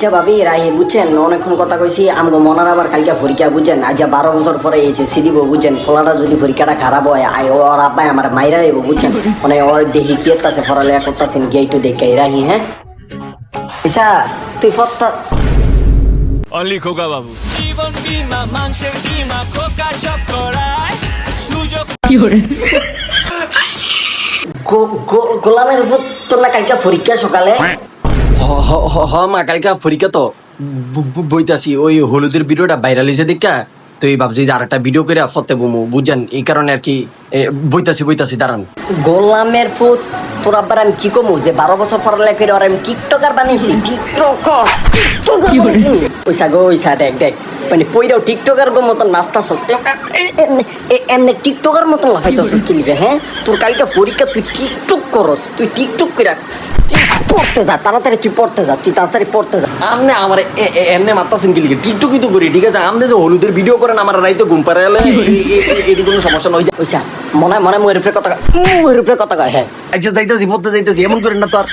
আচ্ছা ভাবি রাই বুঝছেন অনেকক্ষণ কথা কইছি আমগো মনার আবার কালকে পরীক্ষা বুঝছেন আজ 12 বছর পরে এইচএসসি দিব বুঝছেন ফলাটা যদি পরীক্ষাটা খারাপ হয় ওর আব্বাই আমার মাইরা দেব বুঝছেন মানে ওর দেখি কি করতেছে পড়ালেখা করতেছেন গিয়ে একটু দেখে রাহি হ্যাঁ আচ্ছা তুই ফত্তা অনলি খোকা বাবু জীবন বীমা মাংসের কিমা খোকা সব করায় সুযোগ গোলামের উপর তোর না কালকে পরীক্ষা সকালে হ মা কালকে পরীক্ষা তো বইতাছি ওই হলুদের ভিডিওটা ভাইরাল হয়েছে দেখা তো এই ভাবছি যে আর একটা ভিডিও করে ফতে বমু বুঝছেন এই কারণে আর কি বইতাছি দাঁড়ান গোলামের ফুট তোর আব্বার আমি কি কমু যে 12 বছর পড়ালেখা করে আর আমি টিকটকার বানিয়েছি টিকটকার ওইসা গো ওইসা দেখ দেখ মানে পইরাও টিকটকার গো মতন নাস্তা এমনি টিকটকার মতন লাফাইতেছিস কি লিখে হ্যাঁ তোর কালকে পরীক্ষা তুই টিকটক করস তুই টিকটক করে পড়তে যা তাড়াতাড়ি তুই পড়তে যা তুই তাড়াতাড়ি পড়তে যা আমনে আমার এমনি মারতাছেন কি লিখে টিকটকই তো করি ঠিক আছে আমনে যে হলুদের ভিডিও করেন আমার রাইতে ঘুম পারে এলে এটি কোনো সমস্যা নয় ওইসা মনে মনে ময়ের উপরে কথা কয় হ্যাঁ আচ্ছা যাইতেছি পড়তে যাইতেছি এমন করেন না তো আর